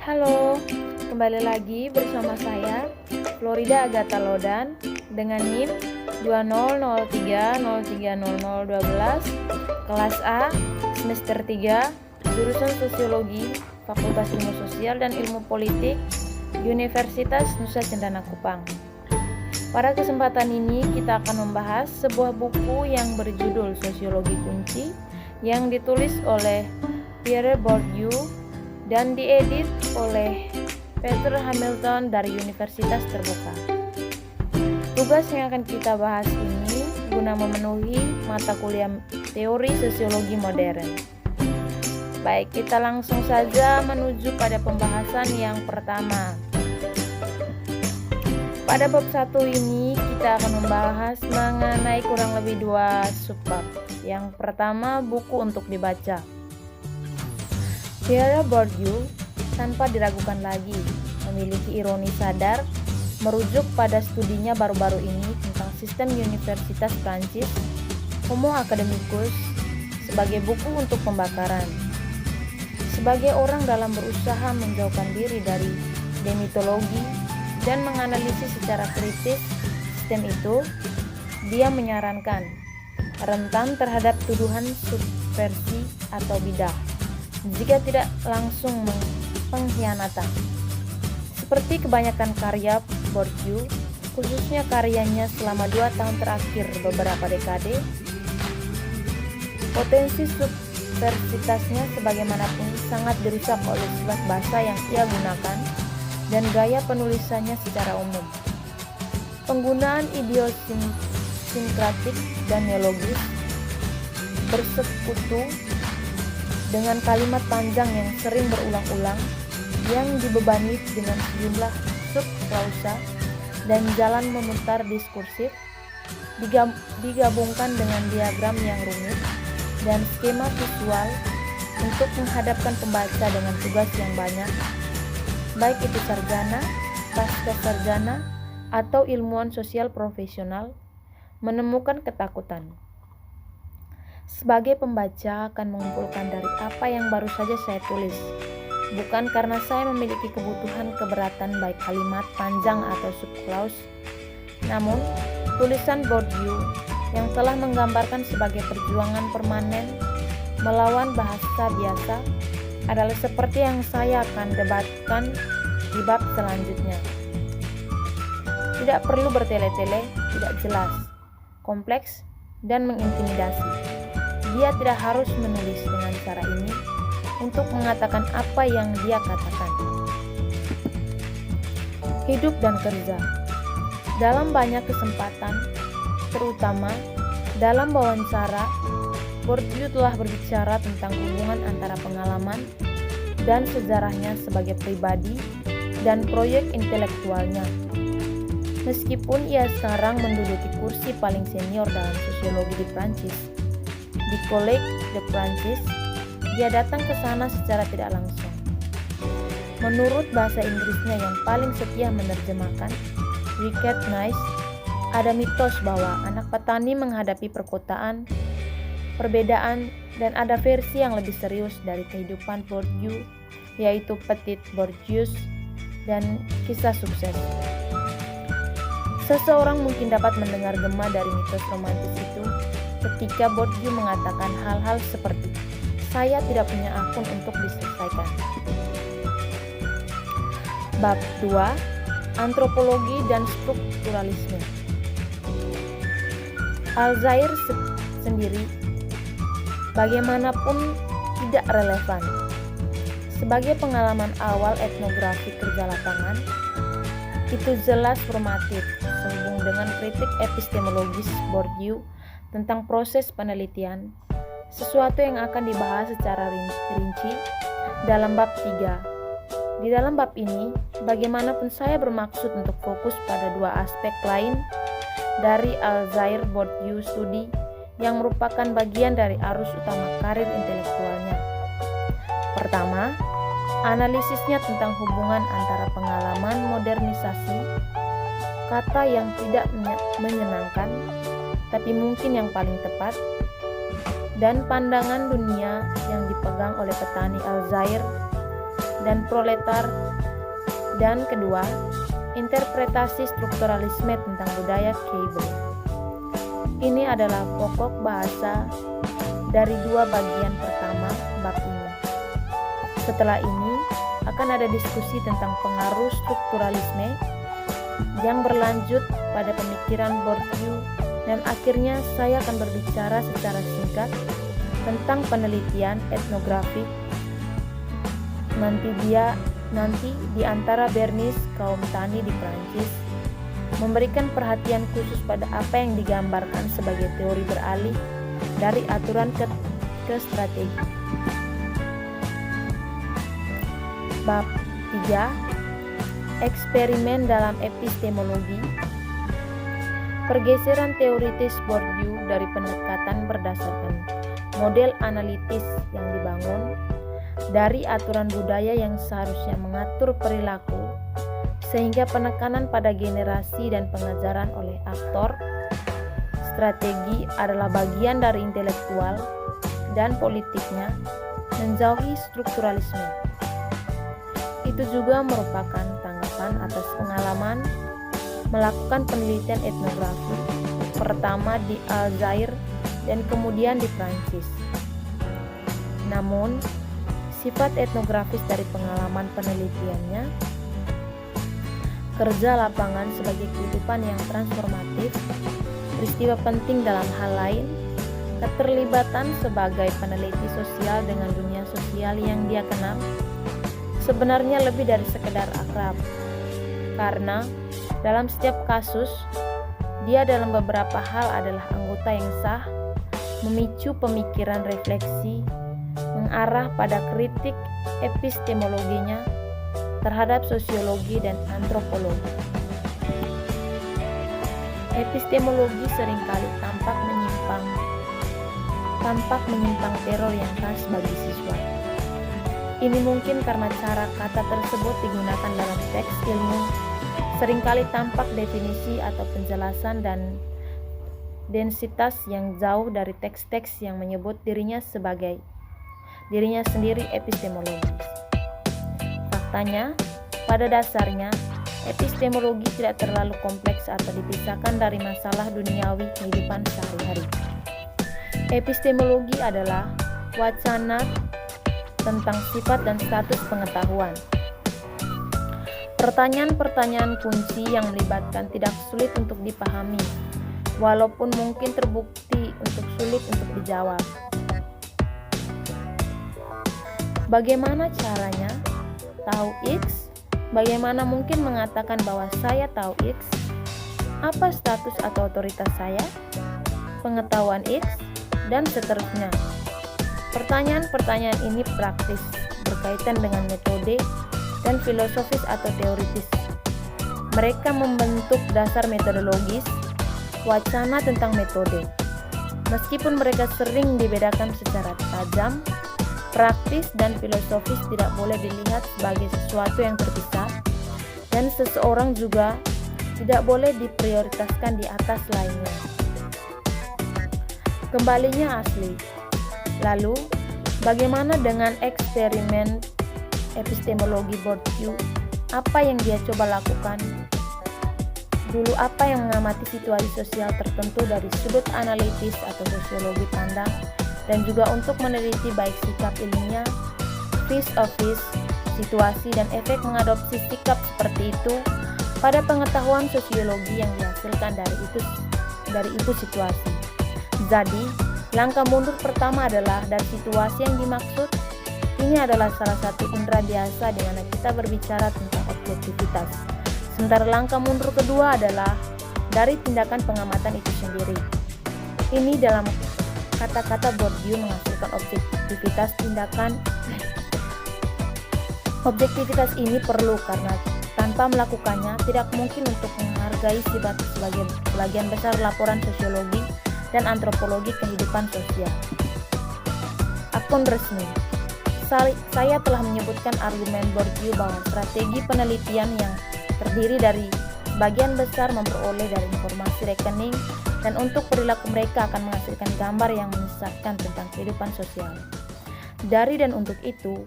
Halo, kembali lagi bersama saya Florida Agatha Lodan dengan NIM 2003030012 kelas A semester 3 jurusan Sosiologi Fakultas Ilmu Sosial dan Ilmu Politik Universitas Nusa Cendana Kupang. Pada kesempatan ini kita akan membahas sebuah buku yang berjudul Sosiologi Kunci yang ditulis oleh Pierre Bourdieu dan diedit oleh Peter Hamilton dari Universitas Terbuka. Tugas yang akan kita bahas ini guna memenuhi mata kuliah teori sosiologi modern. Baik, kita langsung saja menuju pada pembahasan yang pertama. Pada bab 1 ini kita akan membahas mengenai kurang lebih 2 subbab. Yang pertama, buku untuk dibaca. Pierre Bourdieu tanpa diragukan lagi memiliki ironi sadar merujuk pada studinya baru-baru ini tentang sistem Universitas Prancis Homo Academicus sebagai buku untuk pembakaran. Sebagai orang dalam berusaha menjauhkan diri dari demitologi dan menganalisis secara kritis sistem itu, dia menyarankan rentan terhadap tuduhan subversi atau bidah jika tidak langsung pengkhianatan. Seperti kebanyakan karya Bourdieu, khususnya karyanya selama 2 tahun terakhir beberapa dekade, potensi subversitasnya sebagaimanapun sangat dirusak oleh sifat bahasa yang ia gunakan dan gaya penulisannya secara umum. Penggunaan idiosinkratik dan neologis bersekutu dengan kalimat panjang yang sering berulang-ulang yang dibebani dengan sejumlah subklausa dan jalan memutar diskursif digabungkan dengan diagram yang rumit dan skema visual untuk menghadapkan pembaca dengan tugas yang banyak, baik itu sarjana, pasca sarjana, atau ilmuwan sosial profesional, menemukan ketakutan. Sebagai pembaca akan mengumpulkan dari apa yang baru saja saya tulis, bukan karena saya memiliki kebutuhan keberatan baik kalimat panjang atau subklaus, namun tulisan Bourdieu yang telah menggambarkan sebagai perjuangan permanen melawan bahasa biasa adalah seperti yang saya akan debatkan di bab selanjutnya. Tidak perlu bertele-tele, tidak jelas, kompleks, dan mengintimidasi. Dia tidak harus menulis dengan cara ini untuk mengatakan apa yang dia katakan. Hidup dan kerja. Dalam banyak kesempatan, terutama dalam wawancara, Bourdieu telah berbicara tentang hubungan antara pengalaman dan sejarahnya sebagai pribadi dan proyek intelektualnya. Meskipun ia sekarang menduduki kursi paling senior dalam sosiologi di Prancis, di Collège de France, dia datang ke sana secara tidak langsung. Menurut bahasa Inggrisnya yang paling setia menerjemahkan, Richard Nice, ada mitos bahwa anak petani menghadapi perkotaan, perbedaan, dan ada versi yang lebih serius dari kehidupan Bourdieu, yaitu Petit Bourdieu dan kisah sukses. Seseorang mungkin dapat mendengar gema dari mitos romantis itu ketika Bourdieu mengatakan hal-hal seperti, "Saya tidak punya akun untuk diselesaikan." Bab 2, Antropologi dan Strukturalisme. Alzheimer sendiri bagaimanapun tidak relevan. Sebagai pengalaman awal etnografi kerja lapangan, itu jelas formatif sehubung dengan kritik epistemologis Bourdieu tentang proses penelitian, sesuatu yang akan dibahas secara rinci dalam bab 3. Di dalam bab ini, bagaimanapun saya bermaksud untuk fokus pada 2 aspek lain dari Alzheimer-Bourdieu studi yang merupakan bagian dari arus utama karir intelektualnya. Pertama, analisisnya tentang hubungan antara pengalaman modernisasi, kata yang tidak menyenangkan, tapi mungkin yang paling tepat, dan pandangan dunia yang dipegang oleh petani Alzheimer dan proletar. Dan kedua, interpretasi strukturalisme tentang budaya Keible. Ini adalah pokok bahasa dari dua bagian pertama bab ini. Setelah ini akan ada diskusi tentang pengaruh strukturalisme yang berlanjut pada pemikiran Bourdieu, dan akhirnya saya akan berbicara secara singkat tentang penelitian etnografik nanti di antara Bernis kaum tani di Prancis, memberikan perhatian khusus pada apa yang digambarkan sebagai teori beralih dari aturan ke strategi. Bab 3. Eksperimen dalam epistemologi. Pergeseran teoritis Bourdieu dari pendekatan berdasarkan model analitis yang dibangun dari aturan budaya yang seharusnya mengatur perilaku, sehingga penekanan pada generasi dan pengajaran oleh aktor strategi adalah bagian dari intelektual dan politiknya menjauhi strukturalisme. Itu juga merupakan tanggapan atas pengalaman melakukan penelitian etnografi pertama di Aljazair dan kemudian di Prancis. Namun, sifat etnografis dari pengalaman penelitiannya, kerja lapangan sebagai kehidupan yang transformatif, peristiwa penting dalam hal lain, keterlibatan sebagai peneliti sosial dengan dunia sosial yang dia kenal, sebenarnya lebih dari sekedar akrab, karena dalam setiap kasus, dia dalam beberapa hal adalah anggota yang sah, memicu pemikiran refleksi, mengarah pada kritik epistemologinya terhadap sosiologi dan antropologi. Epistemologi seringkali tampak menyimpang teror yang khas bagi siswa. Ini mungkin karena cara kata tersebut digunakan dalam teks ilmu, seringkali tampak definisi atau penjelasan dan densitas yang jauh dari teks-teks yang menyebut dirinya sendiri epistemologis. Faktanya, pada dasarnya, epistemologi tidak terlalu kompleks atau dipisahkan dari masalah duniawi kehidupan sehari-hari. Epistemologi adalah wacana tentang sifat dan status pengetahuan. Pertanyaan-pertanyaan kunci yang melibatkan tidak sulit untuk dipahami, walaupun mungkin terbukti untuk sulit untuk dijawab. Bagaimana caranya? Tahu X? Bagaimana mungkin mengatakan bahwa saya tahu X? Apa status atau otoritas saya? Pengetahuan X? Dan seterusnya. Pertanyaan-pertanyaan ini praktis, berkaitan dengan metode dan filosofis atau teoritis. Mereka membentuk dasar metodologis, wacana tentang metode. Meskipun mereka sering dibedakan secara tajam, praktis dan filosofis tidak boleh dilihat sebagai sesuatu yang terpisah, dan seseorang juga tidak boleh diprioritaskan di atas lainnya. Kembalinya asli. Lalu, bagaimana dengan eksperimen epistemologi Bourdieu? Apa yang dia coba lakukan? Dulu apa yang mengamati situasi sosial tertentu dari sudut analitis atau sosiologi pandang, dan juga untuk meneliti baik sikap ilmiah, vis-a-vis situasi dan efek mengadopsi sikap seperti itu pada pengetahuan sosiologi yang dihasilkan dari itu situasi. Jadi, langkah mundur pertama adalah dari situasi yang dimaksud. Ini adalah salah satu indera biasa di mana kita berbicara tentang objektivitas. Sementara langkah mundur kedua adalah dari tindakan pengamatan itu sendiri. Ini dalam kata-kata Bourdieu menghasilkan objektivitas tindakan. Objektivitas ini perlu karena tanpa melakukannya tidak mungkin untuk menghargai sifat sebagian besar laporan sosiologi dan antropologi kehidupan sosial. Akun resmi. Saya telah menyebutkan argumen Bourdieu bahwa strategi penelitian yang terdiri dari sebagian besar memperoleh dari informasi rekening dan untuk perilaku mereka akan menghasilkan gambar yang menyesatkan tentang kehidupan sosial. Dari dan untuk itu,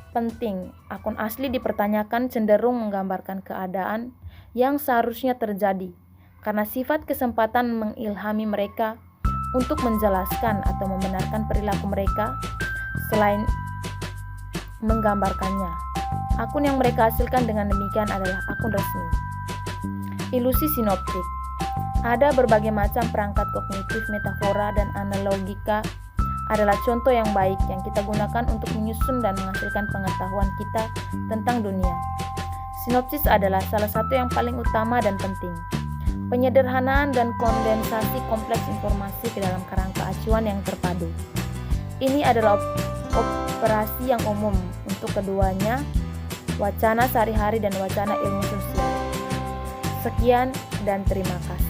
Penting, akun asli dipertanyakan cenderung menggambarkan keadaan yang seharusnya terjadi, karena sifat kesempatan mengilhami mereka untuk menjelaskan atau membenarkan perilaku mereka selain menggambarkannya. Akun yang mereka hasilkan dengan demikian adalah akun resmi. Ilusi sinoptik. Ada berbagai macam perangkat kognitif, metafora, dan analogika adalah contoh yang baik yang kita gunakan untuk menyusun dan menghasilkan pengetahuan kita tentang dunia. Sinopsis adalah salah satu yang paling utama dan penting. Penyederhanaan dan kondensasi kompleks informasi ke dalam kerangka acuan yang terpadu. Ini adalah operasi yang umum untuk keduanya, wacana sehari-hari dan wacana ilmu sosial. Sekian dan terima kasih.